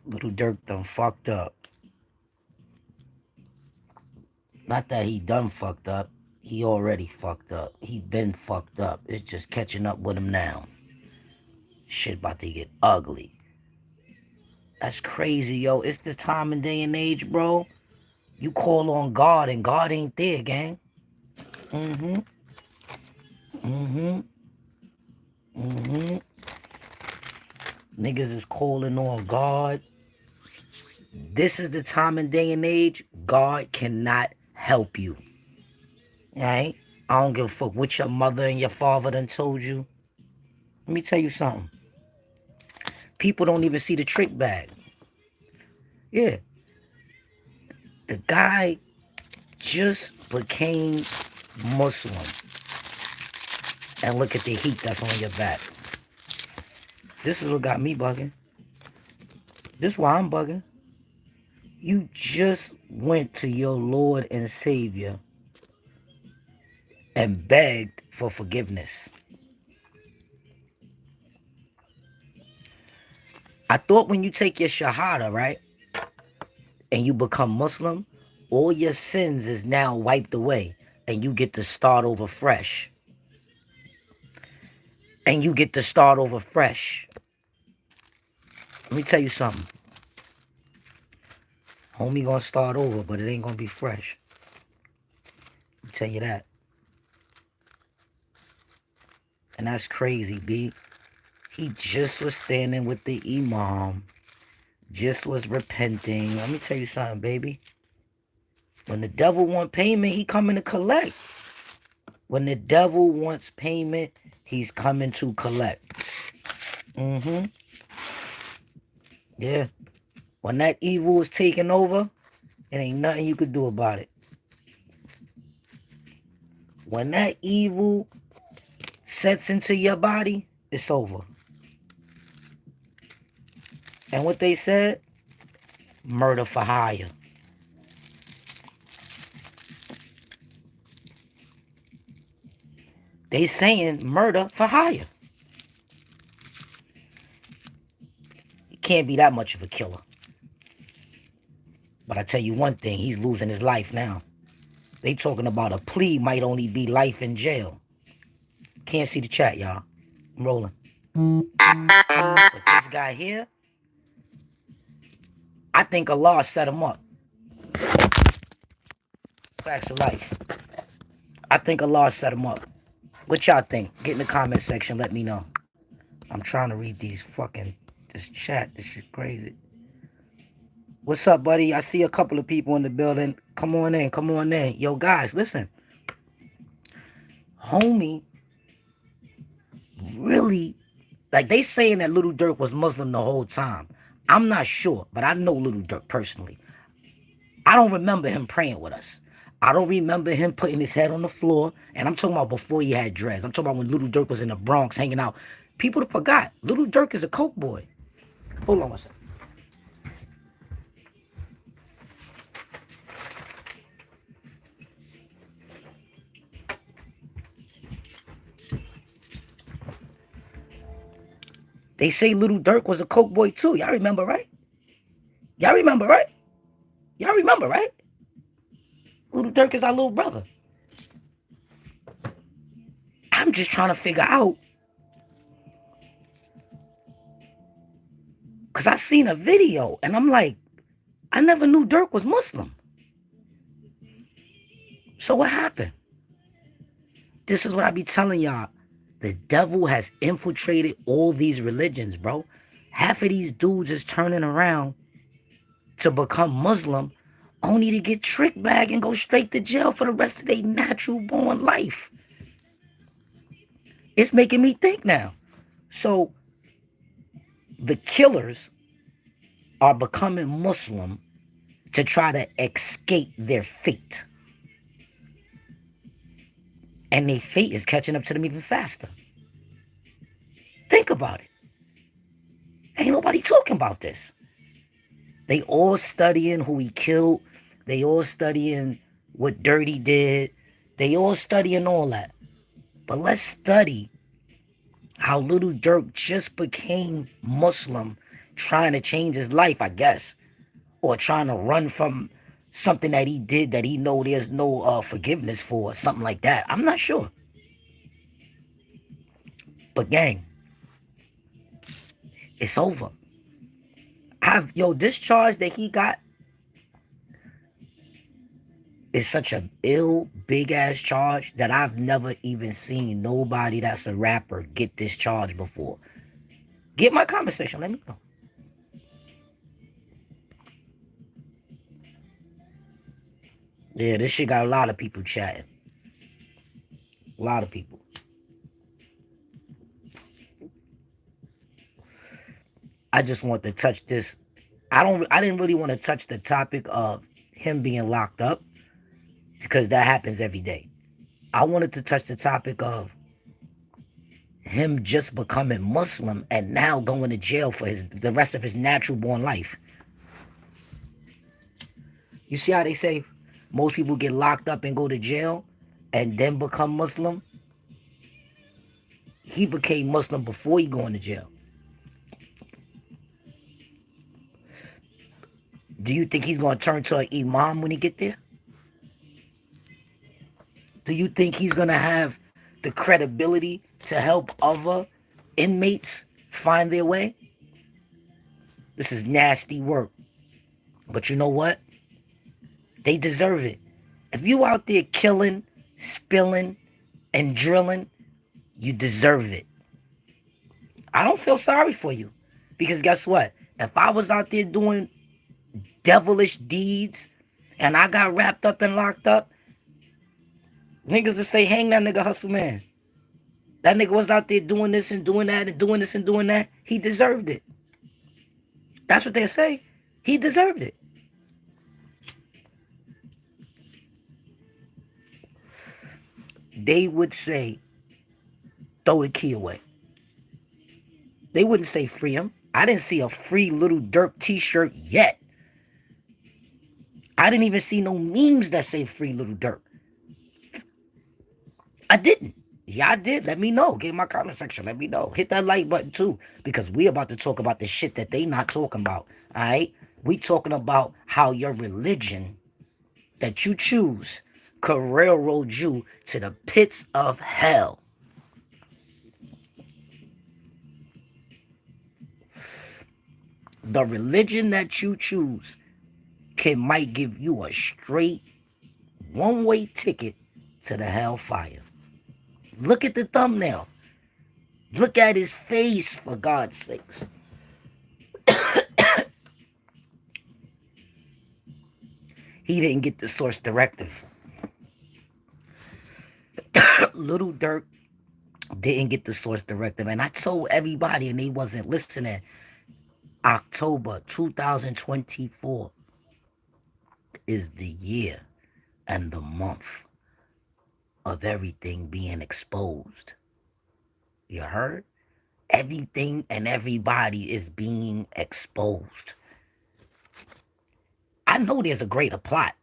Little Dirk done fucked up. Not that he done fucked up. He already fucked up. He been fucked up. It's just catching up with him now. Shit about to get ugly. That's crazy, yo. It's the time and day and age, bro. You call on God and God ain't there, gang. Mm-hmm. Mm-hmm. Mm-hmm. Niggas is calling on God. This is the time and day and age. God cannot help you. Alright? I don't give a fuck what your mother and your father done told you. Let me tell you something. People don't even see the trick bag. Yeah. The guy just became Muslim. And look at the heat that's on your back. This is what got me bugging. This is why I'm bugging. You just went to your Lord and Savior and begged for forgiveness. I thought when you take your Shahada, right, and you become Muslim, all your sins is now wiped away and you get to start over fresh. And you get to start over fresh. Let me tell you something. Homie gonna start over, but it ain't gonna be fresh. I'll tell you that. And that's crazy, B. He just was standing with the imam. Just was repenting. Let me tell you something, baby. When the devil want payment, he coming to collect. When the devil wants payment, he's coming to collect. Mm-hmm. Yeah. When that evil is taking over, it ain't nothing you could do about it. When that evil sets into your body, it's over. And what they said? Murder for hire. They saying murder for hire. He can't be that much of a killer. But I tell you one thing, he's losing his life now. They talking about a plea might only be life in jail. Can't see the chat, y'all. I'm rolling. But this guy here, I think Allah set him up. Facts of life. I think Allah set him up. What y'all think? Get in the comment section. Let me know. I'm trying to read this chat. This shit crazy. What's up, buddy? I see a couple of people in the building. Come on in. Come on in. Yo, guys, listen. Homie really, like they saying that Little Dirk was Muslim the whole time. I'm not sure, but I know Little Dirk personally. I don't remember him praying with us. I don't remember him putting his head on the floor. And I'm talking about before he had dreads. I'm talking about when Little Dirk was in the Bronx hanging out. People forgot. Little Dirk is a coke boy. Hold on one second. They say Little Dirk was a coke boy too. Y'all remember, right? Y'all remember, right? Y'all remember, right? Little Dirk is our little brother. I'm just trying to figure out. Because I seen a video and I'm like, I never knew Dirk was Muslim. So what happened? This is what I be telling y'all. The devil has infiltrated all these religions, bro. Half of these dudes is turning around to become Muslim only to get tricked back and go straight to jail for the rest of their natural born life. It's making me think now. So the killers are becoming Muslim to try to escape their fate. And their fate is catching up to them even faster. Think about it. Ain't nobody talking about this. They all studying who he killed. They all studying what Dirty did. They all studying all that. But let's study how Little Dirk just became Muslim trying to change his life, I guess, or trying to run from something that he did that he know there's no forgiveness for, something like that. I'm not sure. But gang, it's over. This charge that he got is such a ill, big ass charge that I've never even seen nobody that's a rapper get this charge before. Get my comment section, let me know. Yeah, this shit got a lot of people chatting. A lot of people. I just want to touch this. I didn't really want to touch the topic of him being locked up because that happens every day. I wanted to touch the topic of him just becoming Muslim and now going to jail for the rest of his natural born life. You see how they say most people get locked up and go to jail and then become Muslim? He became Muslim before he going to jail. Do you think he's going to turn to an imam when he get there? Do you think he's going to have the credibility to help other inmates find their way? This is nasty work. But you know what? They deserve it. If you out there killing, spilling, and drilling, you deserve it. I don't feel sorry for you. Because guess what? If I was out there doing devilish deeds and I got wrapped up and locked up, niggas would say, hang that nigga Hustle Man. That nigga was out there doing this and doing that and doing this and doing that. He deserved it. That's what they say. He deserved it. They would say, throw the key away. They wouldn't say free him. I didn't see a free Little DURK t-shirt yet. I didn't even see no memes that say free Little DURK. I didn't. Yeah, I did. Let me know. Get in my comment section. Let me know. Hit that like button too. Because we about to talk about the shit that they not talking about. Alright? We talking about how your religion that you choose could railroad you to the pits of hell. The religion that you choose might give you a straight one-way ticket to the hellfire. Look at the thumbnail. Look at his face, for God's sakes. He didn't get the source directive. Little DURK didn't get the source directive. And I told everybody and they wasn't listening. October 2024 is the year and the month of everything being exposed. You heard? Everything and everybody is being exposed. I know there's a greater plot.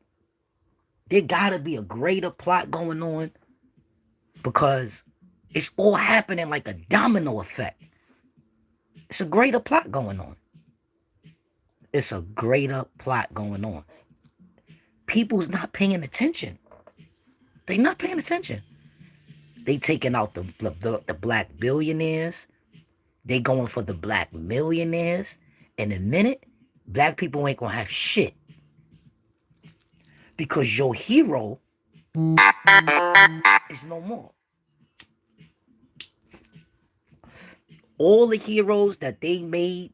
There gotta be a greater plot going on because it's all happening like a domino effect. It's a greater plot going on. It's a greater plot going on. People's not paying attention. They not paying attention. They taking out the black billionaires. They going for the black millionaires. In a minute, black people ain't gonna have shit. Because your hero is no more. All the heroes that they made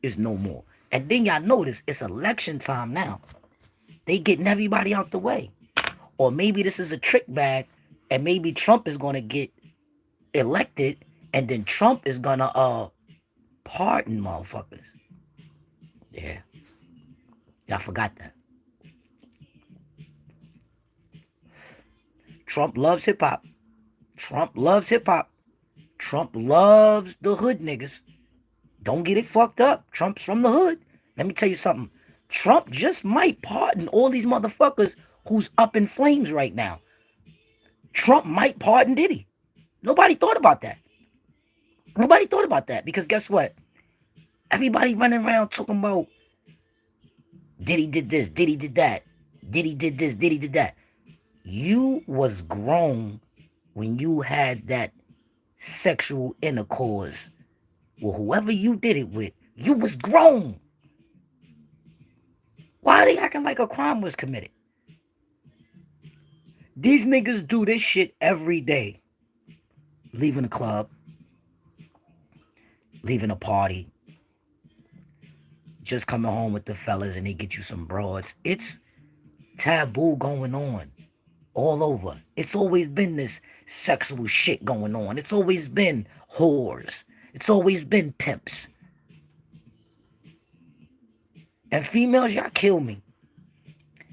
is no more. And then y'all notice it's election time now. They getting everybody out the way. Or maybe this is a trick bag and maybe Trump is going to get elected and then Trump is going to pardon motherfuckers. Yeah. Y'all forgot that. Trump loves hip-hop. Trump loves hip-hop. Trump loves the hood niggas. Don't get it fucked up. Trump's from the hood. Let me tell you something. Trump just might pardon all these motherfuckers who's up in flames right now. Trump might pardon Diddy. Nobody thought about that. Nobody thought about that because guess what? Everybody running around talking about Diddy did this, Diddy did that, Diddy did this, Diddy did that. You was grown when you had that sexual intercourse with whoever you did it with. You was grown. Why are they acting like a crime was committed? These niggas do this shit every day. Leaving a club, leaving a party, just coming home with the fellas and they get you some broads. It's taboo going on all over. It's always been this sexual shit going on. It's always been whores. It's always been pimps. And females, y'all kill me.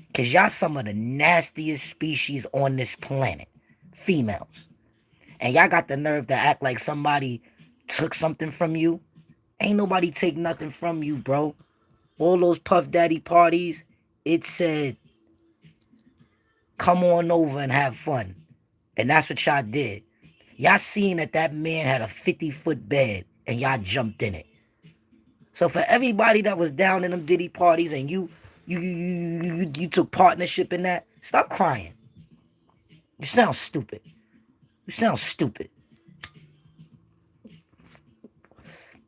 Because y'all some of the nastiest species on this planet. Females. And y'all got the nerve to act like somebody took something from you. Ain't nobody take nothing from you, bro. All those Puff Daddy parties, it said, come on over and have fun. And that's what y'all did. Y'all seen that man had a 50-foot bed and y'all jumped in it. So for everybody that was down in them Diddy parties and you took partnership in that, stop crying. You sound stupid. You sound stupid.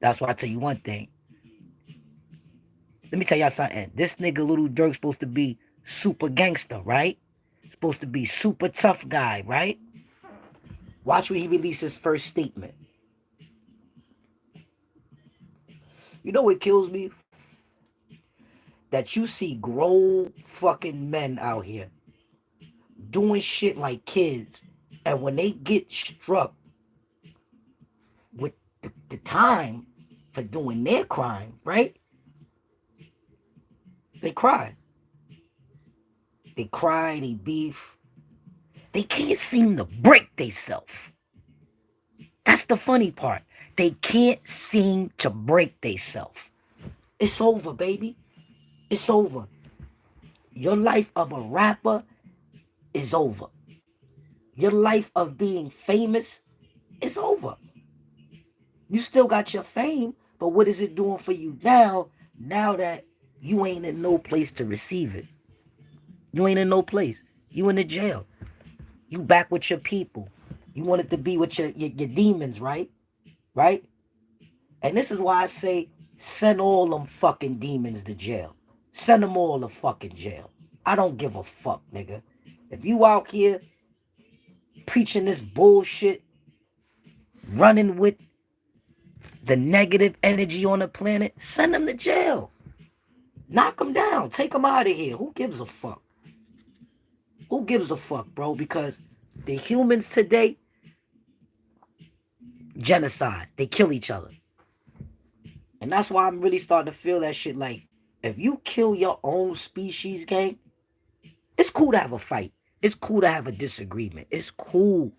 That's why I tell you one thing. Let me tell y'all something. This nigga Little Durk supposed to be super gangster, right? Supposed to be super tough guy, right? Watch when he releases his first statement. You know what kills me? That you see grown fucking men out here doing shit like kids, and when they get struck with the time for doing their crime, right? They cry. They cry, they beef. They can't seem to break themselves. That's the funny part. They can't seem to break themselves. It's over, baby. It's over. Your life of a rapper is over. Your life of being famous is over. You still got your fame, but what is it doing for you now that you ain't in no place to receive it? You ain't in no place. You in the jail. You back with your people. You wanted to be with your demons, right? Right? And this is why I say send all them fucking demons to jail. Send them all to fucking jail. I don't give a fuck, nigga. If you out here preaching this bullshit, running with the negative energy on the planet, send them to jail. Knock them down. Take them out of here. Who gives a fuck? Who gives a fuck, bro? Because the humans today, genocide. They kill each other. And that's why I'm really starting to feel that shit like, if you kill your own species, gang, it's cool to have a fight. It's cool to have a disagreement. It's cool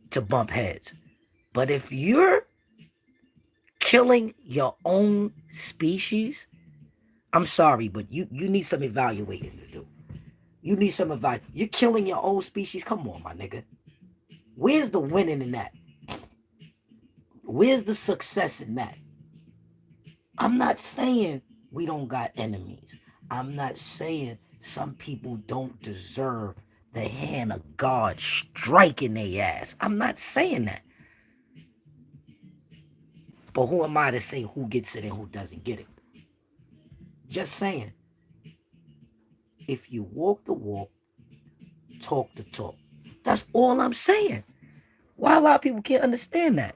to bump heads. But if you're killing your own species, I'm sorry, but you need some evaluating to do. You need some advice. You're killing your own species. Come on, my nigga. Where's the winning in that? Where's the success in that? I'm not saying we don't got enemies. I'm not saying some people don't deserve the hand of God striking their ass. I'm not saying that. But who am I to say who gets it and who doesn't get it? Just saying. If you walk the walk, talk the talk. That's all I'm saying. Why a lot of people can't understand that?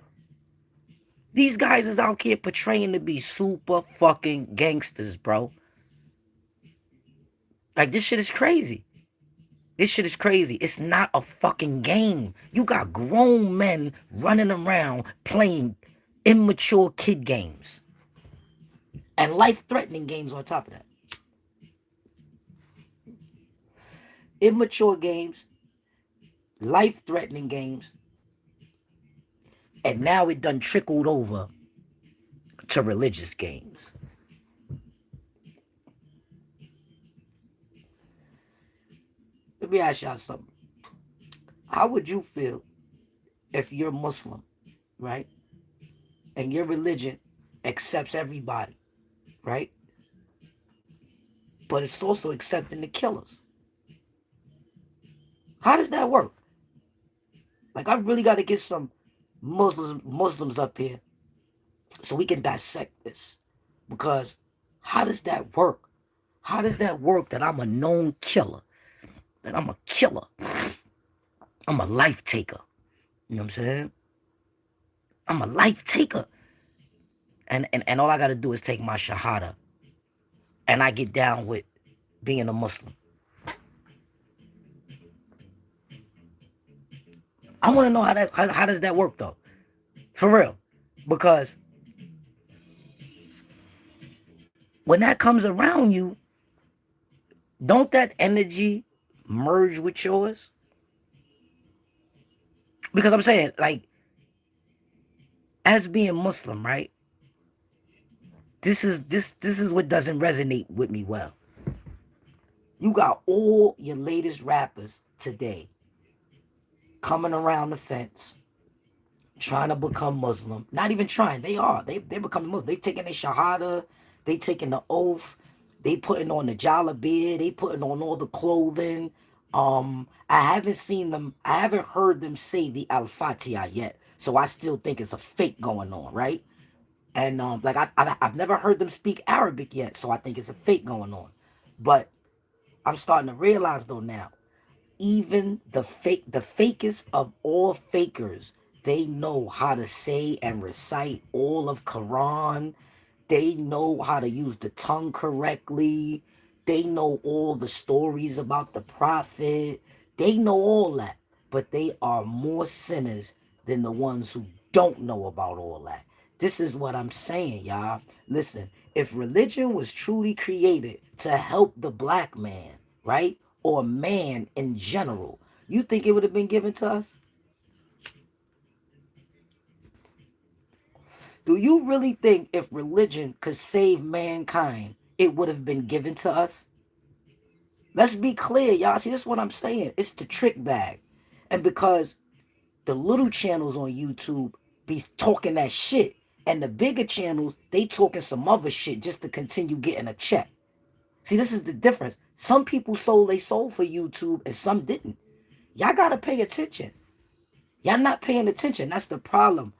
These guys is out here portraying to be super fucking gangsters, bro. Like, this shit is crazy. This shit is crazy. It's not a fucking game. You got grown men running around playing immature kid games. And life-threatening games on top of that. Immature games, life-threatening games, and now it done trickled over to religious games. Let me ask y'all something. How would you feel if you're Muslim, right? And your religion accepts everybody, right? But it's also accepting the killers. How does that work? Like, I really got to get some Muslims up here so we can dissect this. Because how does that work? How does that work that I'm a known killer? That I'm a killer. I'm a life taker. You know what I'm saying? I'm a life taker. And all I got to do is take my shahada. And I get down with being a Muslim. I want to know how does that work though? For real. Because when that comes around you, don't that energy merge with yours? Because I'm saying, like, as being Muslim, right? This is what doesn't resonate with me well. You got all your latest rappers today coming around the fence, trying to become Muslim. Not even trying. They are. They're becoming Muslim. They taking their shahada. They taking the oath. They putting on the jalabiyah. They putting on all the clothing. I haven't seen them. I haven't heard them say the al-Fatiha yet. So I still think it's a fake going on, right? And like I've never heard them speak Arabic yet, so I think it's a fake going on. But I'm starting to realize though now, even the fakest of all fakers, they know how to say and recite all of Quran. They know how to use the tongue correctly. They know all the stories about the prophet. They know all that. But they are more sinners than the ones who don't know about all that. This is what I'm saying, y'all. Listen, if religion was truly created to help the black man, right? Or man in general, you think it would have been given to us? Do you really think if religion could save mankind, it would have been given to us? Let's be clear, y'all. See, this is what I'm saying. It's the trick bag. And because the little channels on YouTube be talking that shit, and the bigger channels, they talking some other shit just to continue getting a check. See, this is the difference. Some people sold their soul for YouTube and some didn't. Y'all gotta pay attention. Y'all not paying attention. That's the problem.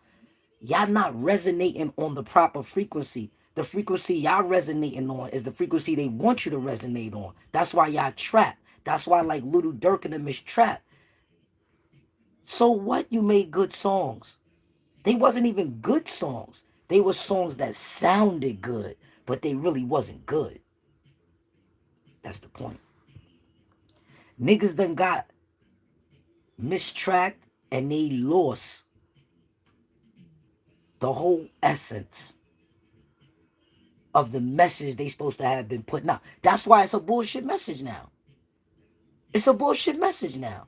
Y'all not resonating on the proper frequency. The frequency y'all resonating on is the frequency they want you to resonate on. That's why y'all trapped. That's why like Little Durk and them is trapped. So what, you made good songs? They wasn't even good songs. They were songs that sounded good, but they really wasn't good. That's the point. Niggas done got mistracked and they lost the whole essence of the message they supposed to have been putting out. That's why it's a bullshit message now. It's a bullshit message now.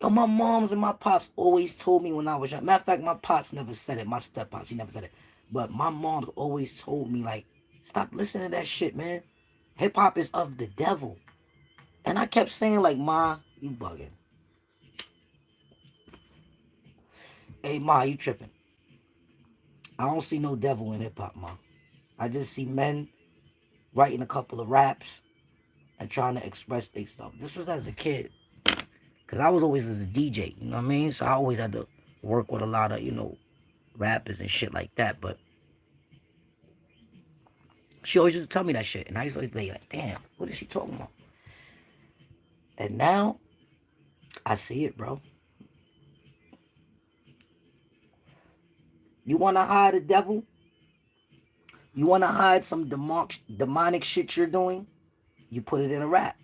Yo, my moms and my pops always told me when I was young. Matter of fact, my pops never said it. My step pops, he never said it. But my moms always told me, like, stop listening to that shit, man. Hip hop is of the devil. And I kept saying, like, Ma, you bugging. Hey, Ma, you tripping. I don't see no devil in hip hop, Ma. I just see men writing a couple of raps and trying to express their stuff. This was as a kid. Because I was always as a DJ, you know what I mean? So I always had to work with a lot of, rappers and shit like that. But she always used to tell me that shit. And I used to always be like, damn, what is she talking about? And now, I see it, bro. You want to hide the devil? You want to hide some demonic shit you're doing? You put it in a rap.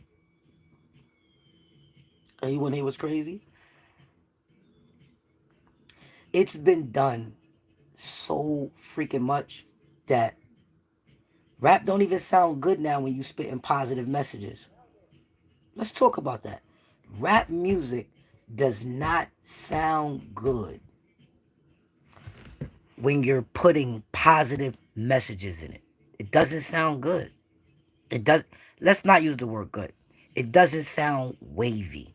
And you want to hear what's crazy? It's been done so freaking much that rap don't even sound good now when you spitting positive messages. Let's talk about that. Rap music does not sound good when you're putting positive messages in it. It doesn't sound good. It does. Let's not use the word good. It doesn't sound wavy.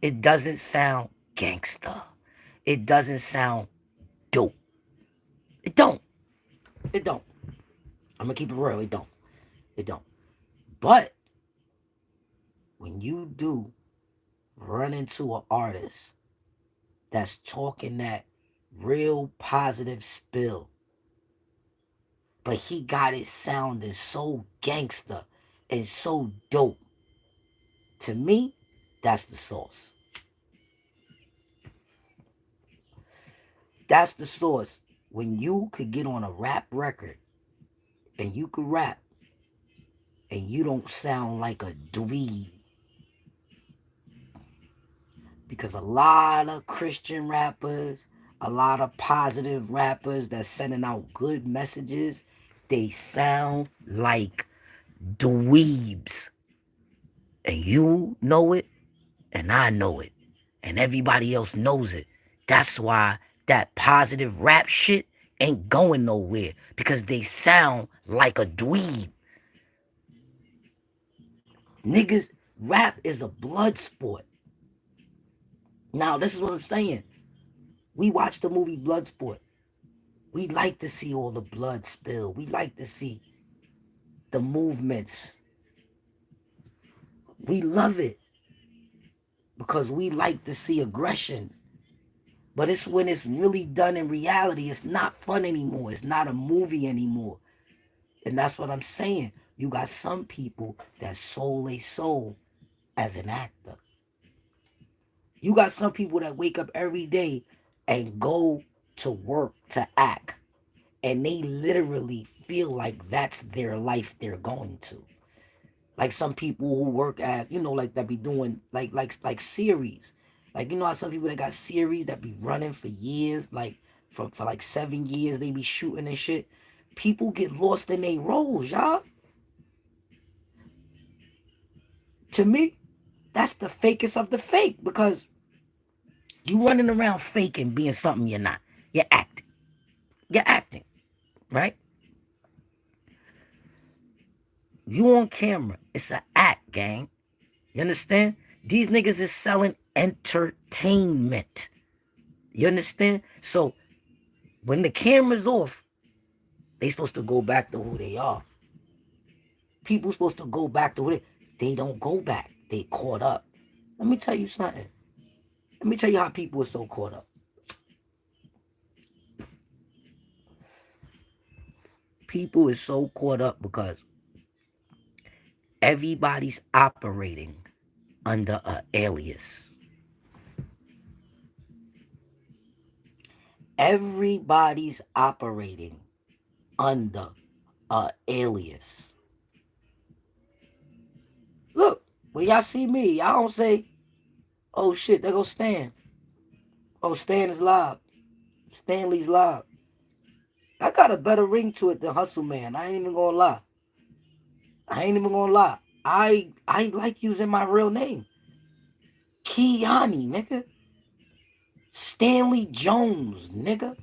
It doesn't sound gangsta. It doesn't sound dope. It don't. It don't. I'm gonna keep it real. It don't. It don't. But when you do run into an artist that's talking that real positive spill, but he got it sounding so gangster and so dope, to me, that's the sauce. That's the source. When you could get on a rap record and you could rap and you don't sound like a dweeb. Because a lot of Christian rappers, a lot of positive rappers that's sending out good messages, they sound like dweebs. And you know it, and I know it, and everybody else knows it. That's why that positive rap shit ain't going nowhere, because they sound like a dweeb. Niggas, rap is a blood sport. Now, this is what I'm saying. We watch the movie Bloodsport. We like to see all the blood spill. We like to see the movements. We love it because we like to see aggression. But it's when it's really done in reality, it's not fun anymore. It's not a movie anymore. And that's what I'm saying. You got some people that sold a soul as an actor. You got some people that wake up every day and go to work to act. And they literally feel like that's their life they're going to. Like some people who work as, like that be doing like series. Like how some people that got series that be running for years, like for like 7 years they be shooting and shit. People get lost in their roles, y'all. To me, that's the fakest of the fake, because you running around faking being something you're not. You're acting. You're acting, right? You on camera. It's an act, gang. You understand? These niggas is selling entertainment. You understand? So when the camera's off, they supposed to go back to who they are. People supposed to go back to who they don't go back. They caught up. Let me tell you something. Let me tell you how people are so caught up. People is so caught up because everybody's operating under an alias. Everybody's operating under an alias. Look, when y'all see me, y'all don't say, oh shit, there goes Stan. Oh, Stan is live. Stanley's live. I got a better ring to it than Hustle Man. I ain't even gonna lie. I like using my real name. Kiani, nigga. Stanley Jones, nigga.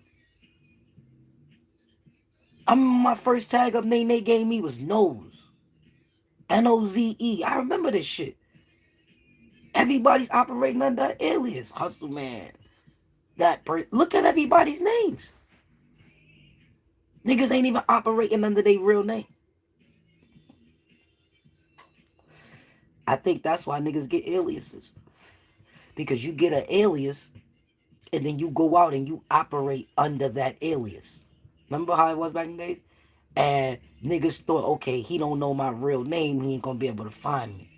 My first tag up name they gave me was Nose. Noze. I remember this shit. Everybody's operating under an alias. Hustle Man. Look at everybody's names. Niggas ain't even operating under their real name. I think that's why niggas get aliases. Because you get an alias and then you go out and you operate under that alias. Remember how it was back in the days? And niggas thought, okay, he don't know my real name, he ain't gonna be able to find me.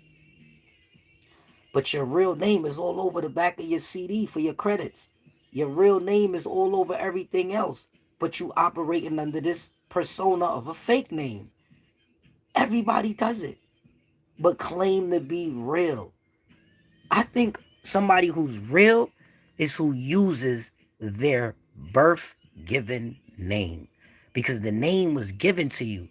But your real name is all over the back of your CD for your credits. Your real name is all over everything else. But you operating under this persona of a fake name. Everybody does it. But claim to be real. I think somebody who's real is who uses their birth given name. Because the name was given to you.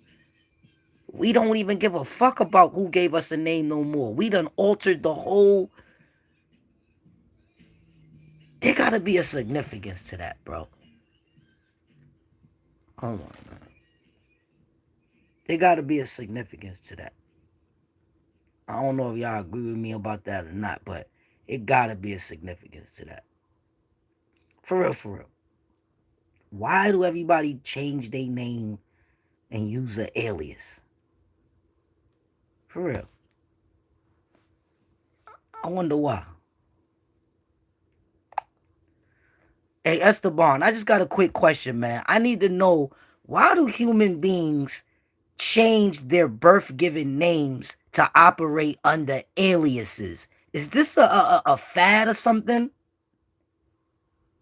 We don't even give a fuck about who gave us a name no more. We done altered the whole. There gotta be a significance to that, bro. Hold on, man. There gotta be a significance to that. I don't know if y'all agree with me about that or not, but it gotta be a significance to that. For real, for real. Why do everybody change their name and use an alias. For real. I wonder why. Hey, Esteban, I just got a quick question, man. I need to know, why do human beings change their birth given names to operate under aliases? Is this a fad or something?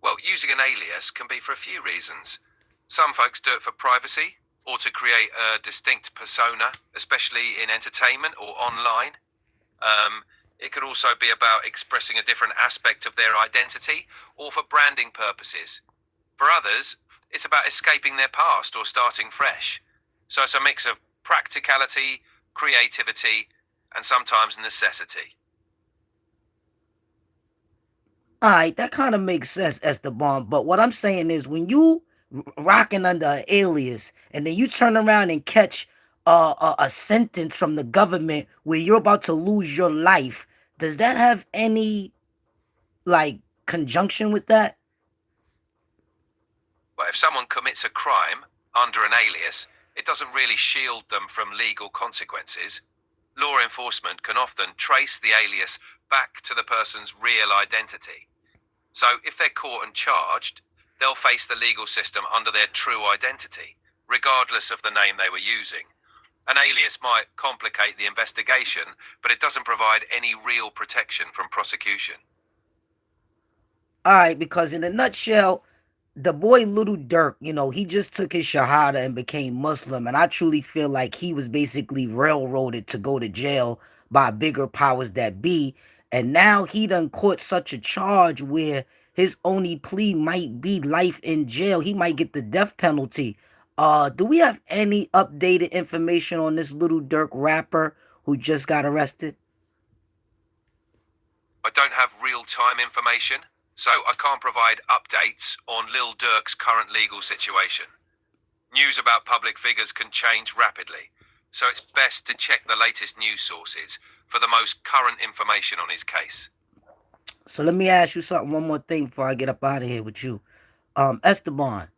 Well, using an alias can be for a few reasons. Some folks do it for privacy or to create a distinct persona, especially in entertainment or online. It could also be about expressing a different aspect of their identity or for branding purposes. For others, it's about escaping their past or starting fresh. So it's a mix of practicality, creativity, and sometimes necessity. All right, that kind of makes sense, Esteban. But what I'm saying is, when you rocking under an alias, and then you turn around and catch a sentence from the government where you're about to lose your life, does that have any like conjunction with that? But if someone commits a crime under an alias, it doesn't really shield them from legal consequences. Law enforcement can often trace the alias back to the person's real identity. So if they're caught and charged, they'll face the legal system under their true identity, regardless of the name they were using. An alias might complicate the investigation, but it doesn't provide any real protection from prosecution. All right, because in a nutshell, the boy Little Dirk, he just took his Shahada and became Muslim. And I truly feel like he was basically railroaded to go to jail by bigger powers that be. And now he done caught such a charge where his only plea might be life in jail. He might get the death penalty. Do we have any updated information on this Little Dirk rapper who just got arrested? I don't have real-time information, so I can't provide updates on Lil Durk's current legal situation. News about public figures can change rapidly, so it's best to check the latest news sources for the most current information on his case. So let me ask you something, one more thing before I get up out of here with you. Esteban,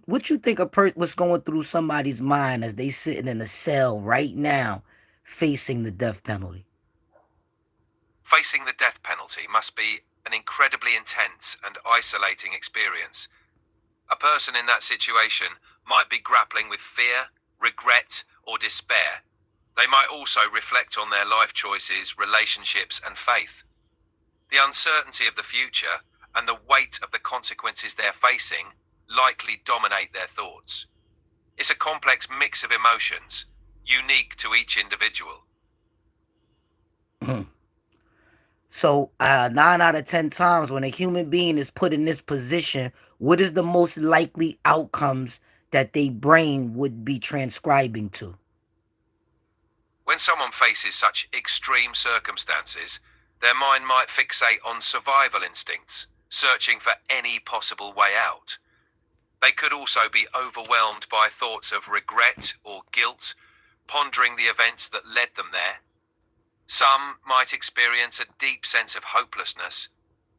what you think what's going through somebody's mind as they sitting in a cell right now facing the death penalty? Facing the death penalty must be an incredibly intense and isolating experience. A person in that situation might be grappling with fear, regret, or despair. They might also reflect on their life choices, relationships, and faith. The uncertainty of the future and the weight of the consequences they're facing likely dominate their thoughts. It's a complex mix of emotions, unique to each individual. So 9 out of 10 times when a human being is put in this position, what is the most likely outcomes that their brain would be transcribing to? When someone faces such extreme circumstances, their mind might fixate on survival instincts, searching for any possible way out. They could also be overwhelmed by thoughts of regret or guilt, pondering the events that led them there. Some might experience a deep sense of hopelessness,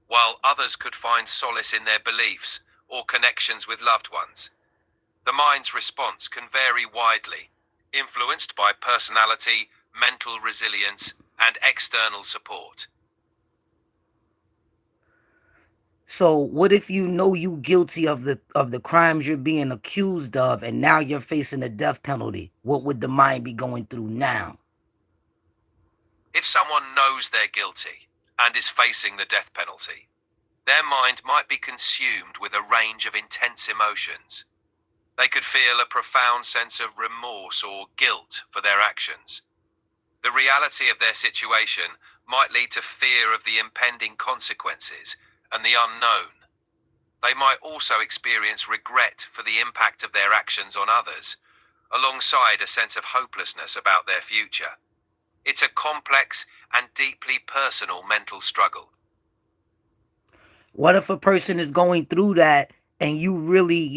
while others could find solace in their beliefs or connections with loved ones. The mind's response can vary widely, influenced by personality, mental resilience, and external support. So what if you know you guilty of the crimes you're being accused of, and now you're facing a death penalty? What would the mind be going through now? If someone knows they're guilty and is facing the death penalty, their mind might be consumed with a range of intense emotions. They could feel a profound sense of remorse or guilt for their actions. The reality of their situation might lead to fear of the impending consequences and the unknown. They might also experience regret for the impact of their actions on others, alongside a sense of hopelessness about their future. It's a complex and deeply personal mental struggle. What if a person is going through that and you really,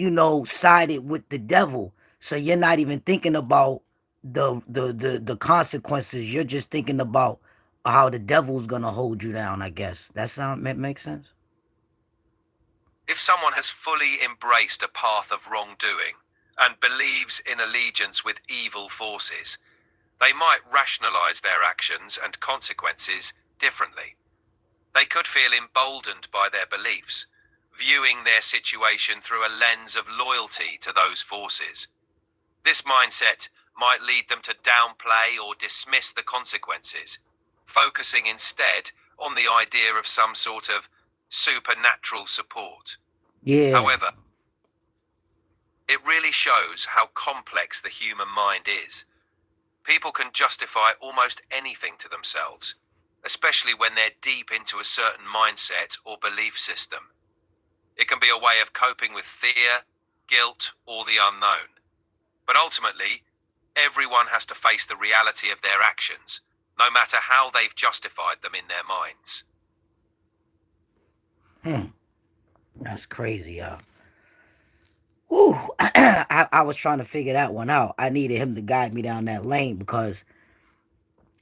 sided with the devil? So you're not even thinking about the consequences. You're just thinking about how the devil's gonna hold you down, I guess. Makes sense? If someone has fully embraced a path of wrongdoing, and believes in allegiance with evil forces, they might rationalize their actions and consequences differently. They could feel emboldened by their beliefs, viewing their situation through a lens of loyalty to those forces. This mindset might lead them to downplay or dismiss the consequences, focusing instead on the idea of some sort of supernatural support. Yeah. However, it really shows how complex the human mind is. People can justify almost anything to themselves, especially when they're deep into a certain mindset or belief system. It can be a way of coping with fear, guilt, or the unknown. But ultimately, everyone has to face the reality of their actions, no matter how they've justified them in their minds. That's crazy, y'all. Whew. I was trying to figure that one out. I needed him to guide me down that lane, because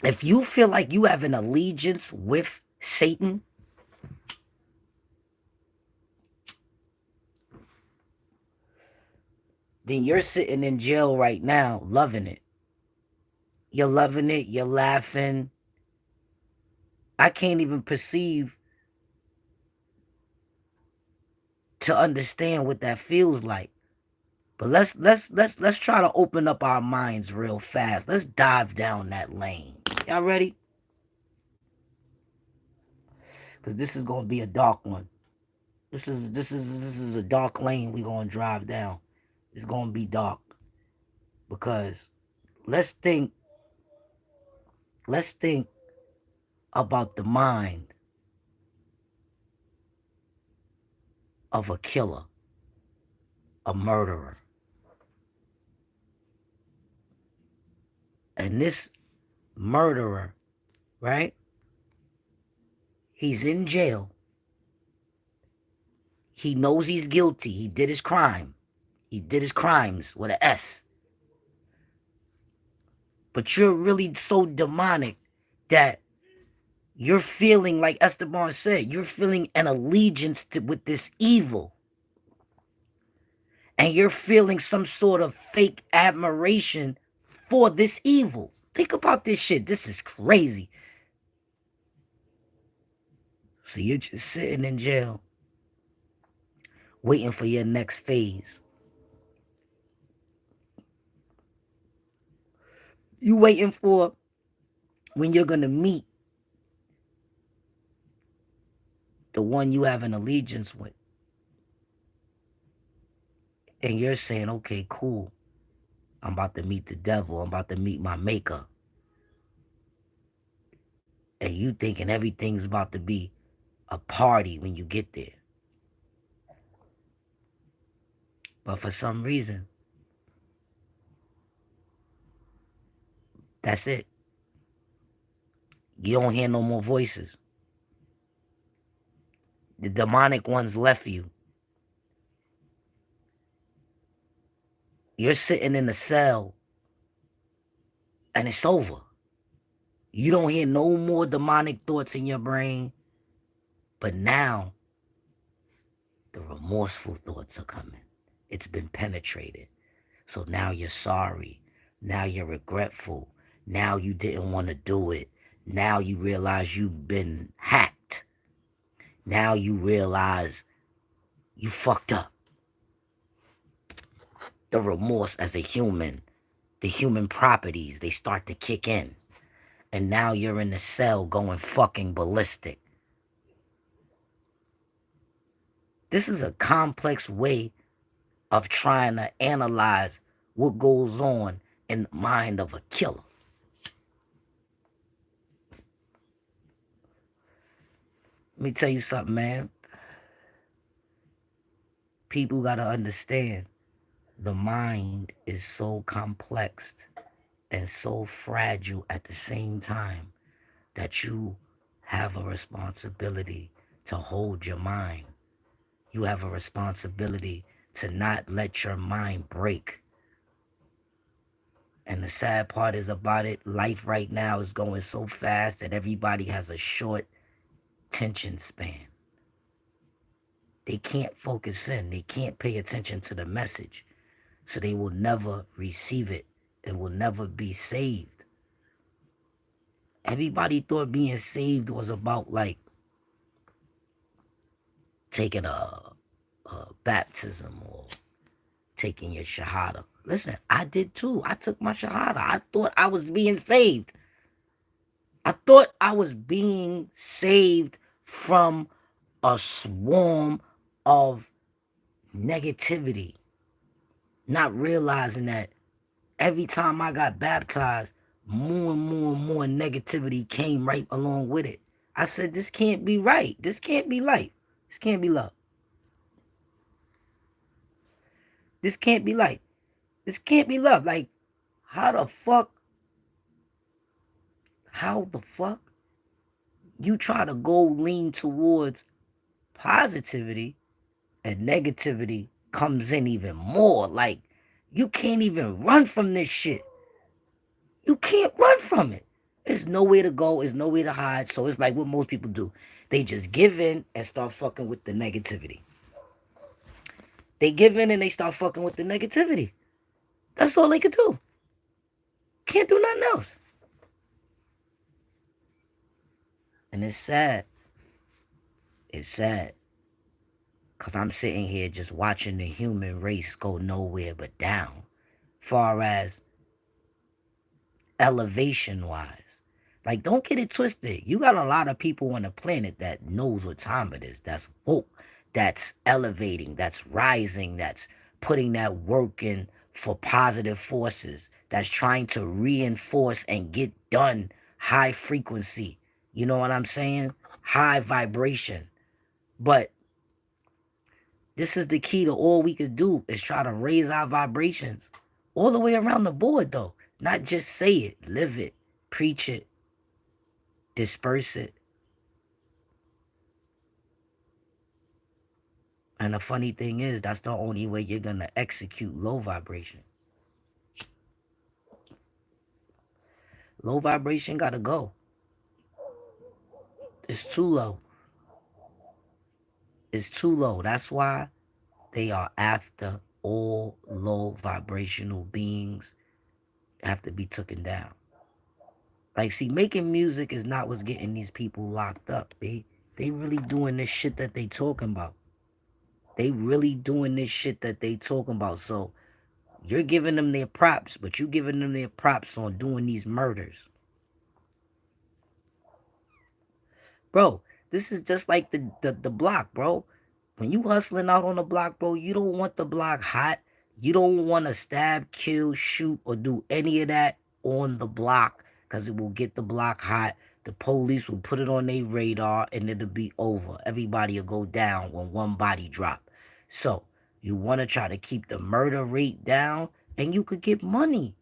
if you feel like you have an allegiance with Satan, then you're sitting in jail right now loving it. You're loving it. You're laughing. I can't even perceive to understand what that feels like. But let's try to open up our minds real fast. Let's dive down that lane. Y'all ready? Because this is gonna be a dark one. This is a dark lane we gonna drive down. It's gonna be dark. Because let's think about the mind of a killer, a murderer. And this murderer, right? He's in jail. He knows he's guilty. He did his crime. He did his crimes with an S. But you're really so demonic that you're feeling, like Esteban said, you're feeling an allegiance with this evil. And you're feeling some sort of fake admiration for this evil. Think about this shit. This is crazy. So you're just sitting in jail, waiting for your next phase. You waiting for when you're going to meet the one you have an allegiance with. And you're saying, okay, cool. I'm about to meet the devil. I'm about to meet my maker. And you thinking everything's about to be a party when you get there. But for some reason, that's it. You don't hear no more voices. The demonic ones left you. You're sitting in the cell and it's over. You don't hear no more demonic thoughts in your brain. But now, the remorseful thoughts are coming. It's been penetrated. So now you're sorry. Now you're regretful. Now you didn't want to do it. Now you realize you've been hacked. Now you realize you fucked up. The remorse as a human, the human properties, they start to kick in. And now you're in the cell going fucking ballistic. This is a complex way of trying to analyze what goes on in the mind of a killer. Let me tell you something, man. People got to understand the mind is so complex and so fragile at the same time that you have a responsibility to hold your mind. You have a responsibility to not let your mind break. And the sad part is about it, life right now is going so fast that everybody has a short attention span. They can't focus in. They can't pay attention to the message. So they will never receive it and will never be saved. Everybody thought being saved was about like taking a baptism or taking your shahada. Listen, I did too. I took my shahada. I thought I was being saved. I thought I was being saved from a swarm of negativity, not realizing that every time I got baptized, more and more and more negativity came right along with it. I said, this can't be right. This can't be life. This can't be love. This can't be life. This can't be love. Like, how the fuck you try to go lean towards positivity and negativity comes in even more? Like, you can't even run from this shit. You can't run from it. There's nowhere to go. There's nowhere to hide. So it's like what most people do. They just give in and start fucking with the negativity. They give in and they start fucking with the negativity. That's all they could do. Can't do nothing else. And it's sad. It's sad. Because I'm sitting here just watching the human race go nowhere but down. Far as elevation wise. Like, don't get it twisted. You got a lot of people on the planet that knows what time it is. That's woke. That's elevating. That's rising. That's putting that work in for positive forces. That's trying to reinforce and get done high frequency. You know what I'm saying? High vibration. But this is the key to all we could do is try to raise our vibrations all the way around the board, though. Not just say it, live it, preach it, disperse it. And the funny thing is, that's the only way you're going to execute low vibration. Low vibration got to go. It's too low. It's too low. That's why they are after all low vibrational beings have to be taken down. Like, see, making music is not what's getting these people locked up. They really doing this shit that they talking about. They really doing this shit that they talking about. So you're giving them their props, but you giving them their props on doing these murders. Bro, this is just like the block, bro. When you hustling out on the block, bro, you don't want the block hot. You don't want to stab, kill, shoot, or do any of that on the block because it will get the block hot. The police will put it on their radar and it'll be over. Everybody will go down when one body drop. So you want to try to keep the murder rate down and you could get money.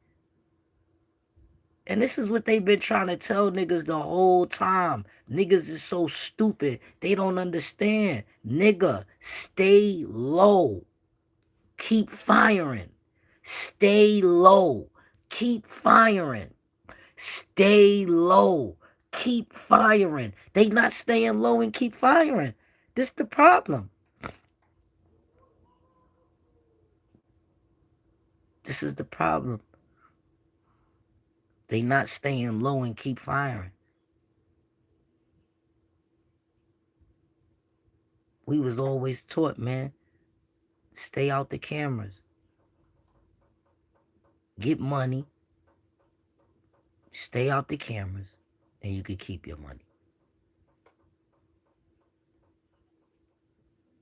And this is what they've been trying to tell niggas the whole time. Niggas is so stupid. They don't understand. Nigga, stay low. Keep firing. Stay low. Keep firing. Stay low. Keep firing. They not staying low and keep firing. This the problem. This is the problem. They not staying low and keep firing. We was always taught, man, stay out the cameras. Get money. Stay out the cameras. And you can keep your money.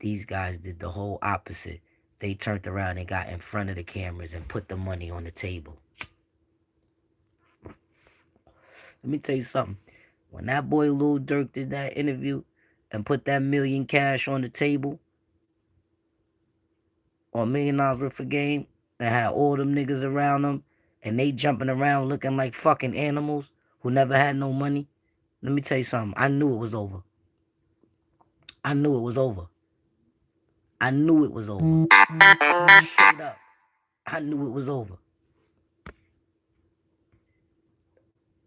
These guys did the whole opposite. They turned around and got in front of the cameras and put the money on the table. Let me tell you something. When that boy Lil Durk did that interview and put that million cash on the table, or $1 million worth of game, and had all them niggas around them, and they jumping around looking like fucking animals who never had no money, let me tell you something. I knew it was over. I knew it was over. I knew it was over. Straight up. I knew it was over.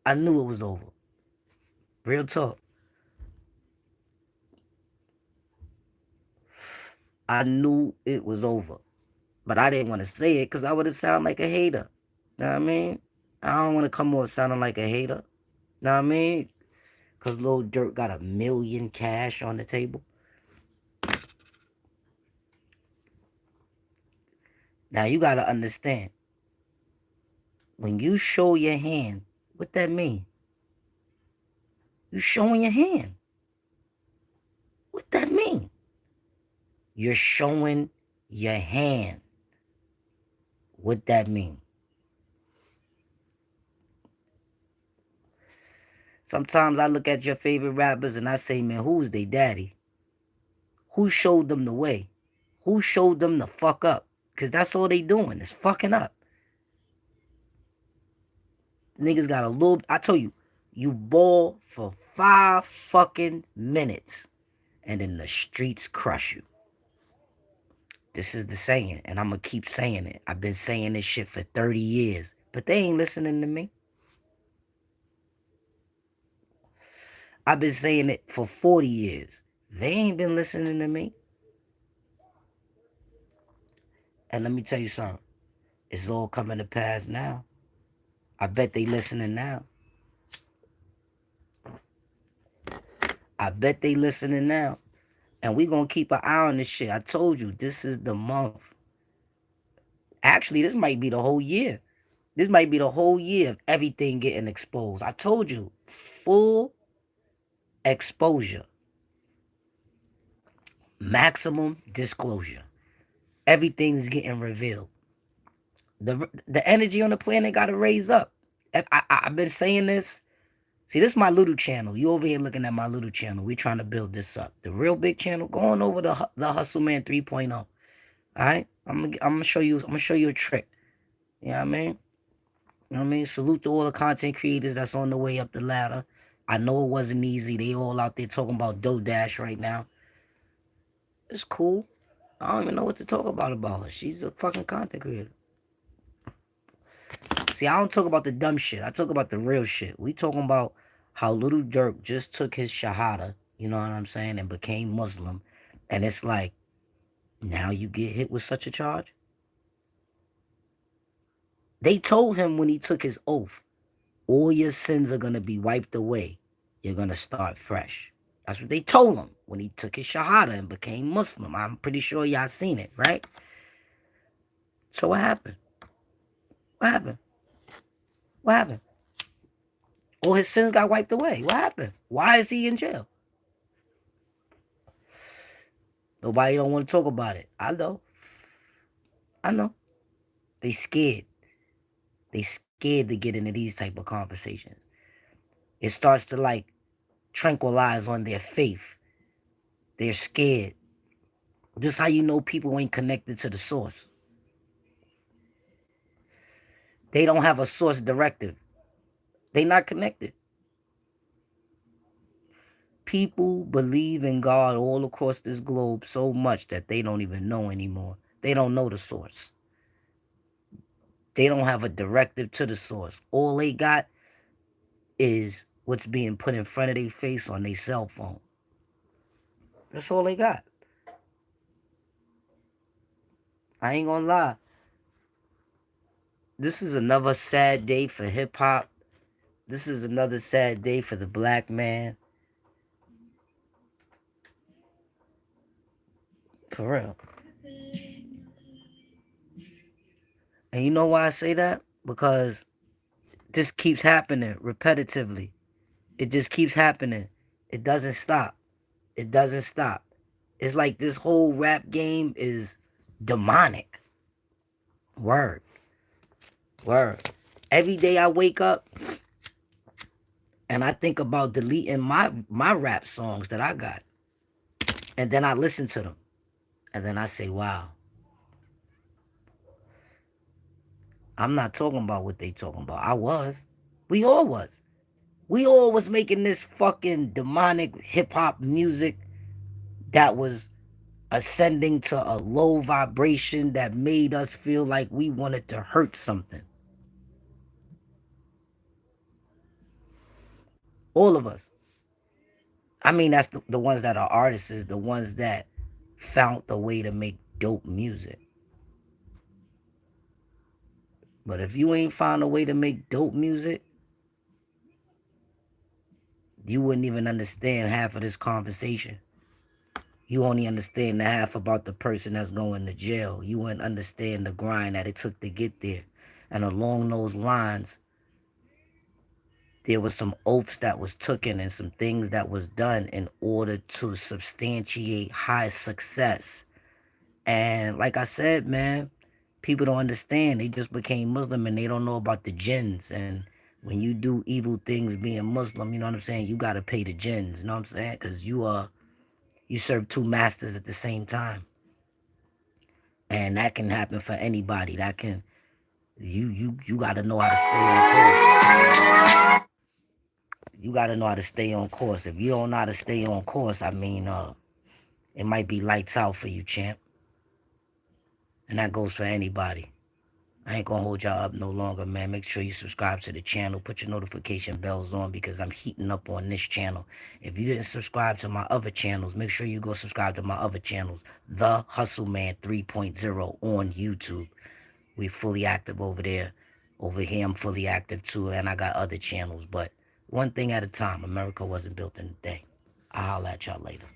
I knew it was over. Real talk. I knew it was over. But I didn't want to say it because I would have sounded like a hater. Know what I mean? I don't want to come off sounding like a hater. Know what I mean? Because Lil Durk got 1 million cash on the table. Now you got to understand. When you show your hand, what that mean? You showing your hand. What that mean? You're showing your hand. What that mean? Sometimes I look at your favorite rappers and I say, man, who's they daddy? Who showed them the way? Who showed them the fuck up? Because that's all they doing is fucking up. Niggas got a little, I tell you, you ball for 5 fucking minutes and then the streets crush you. This is the saying, and I'm going to keep saying it. I've been saying this shit for 30 years, but they ain't listening to me. I've been saying it for 40 years. They ain't been listening to me. And let me tell you something. It's all coming to pass now. I bet they listening now. I bet they listening now. And we gonna keep an eye on this shit. I told you, this is the month. Actually, this might be the whole year. This might be the whole year of everything getting exposed. I told you, full exposure. Maximum disclosure. Everything's getting revealed. The energy on the planet got to raise up. I've been saying this. See, this is my little channel. You over here looking at my little channel. We trying to build this up. The real big channel, going over the Hustle Man 3.0. All right, I'm gonna show you. I'm gonna show you a trick. You know what I mean? You know what I mean? Salute to all the content creators that's on the way up the ladder. I know it wasn't easy. They all out there talking about DoDash right now. It's cool. I don't even know what to talk about her. She's a fucking content creator. See, I don't talk about the dumb shit. I talk about the real shit. We talking about how little Dirk just took his shahada, you know what I'm saying, and became Muslim. And it's like, now you get hit with such a charge? They told him when he took his oath, all your sins are going to be wiped away. You're going to start fresh. That's what they told him when he took his shahada and became Muslim. I'm pretty sure y'all seen it, right? So what happened? What happened? What happened? All his sins got wiped away. What happened? Why is he in jail? Nobody don't want to talk about it. I know. I know. They scared. They scared to get into these type of conversations. It starts to like tranquilize on their faith. They're scared. This how you know people ain't connected to the source. They don't have a source directive. They not connected. People believe in God all across this globe so much that they don't even know anymore. They don't know the source. They don't have a directive to the source. All they got is what's being put in front of their face on their cell phone. That's all they got. I ain't gonna lie. This is another sad day for hip hop. This is another sad day for the black man. For real. And you know why I say that? Because this keeps happening repetitively. It just keeps happening. It doesn't stop. It doesn't stop. It's like this whole rap game is demonic. Word. Word. Every day I wake up and I think about deleting my rap songs that I got. And then I listen to them. And then I say, wow. I'm not talking about what they talking about. I was. We all was. We all was making this fucking demonic hip hop music that was ascending to a low vibration that made us feel like we wanted to hurt something. All of us. I mean, that's the ones that are artists, the ones that found the way to make dope music. But if you ain't found a way to make dope music, you wouldn't even understand half of this conversation. You only understand the half about the person that's going to jail. You wouldn't understand the grind that it took to get there. And along those lines, there was some oaths that was taken and some things that was done in order to substantiate high success. And like I said, man, people don't understand. They just became Muslim and they don't know about the jinns. And when you do evil things being Muslim, you know what I'm saying? You gotta pay the jinns. You know what I'm saying? Because you serve two masters at the same time, and that can happen for anybody. That can you gotta know how to stay on course. You gotta know how to stay on course. If you don't know how to stay on course, I mean, it might be lights out for you, champ. And that goes for anybody. I ain't gonna hold y'all up no longer, man. Make sure you subscribe to the channel. Put your notification bells on because I'm heating up on this channel. If you didn't subscribe to my other channels, make sure you go subscribe to my other channels. The Hustle Man 3.0 on YouTube. We fully active over there. Over here, I'm fully active too, and I got other channels. But one thing at a time. America wasn't built in a day. I'll holler at y'all later.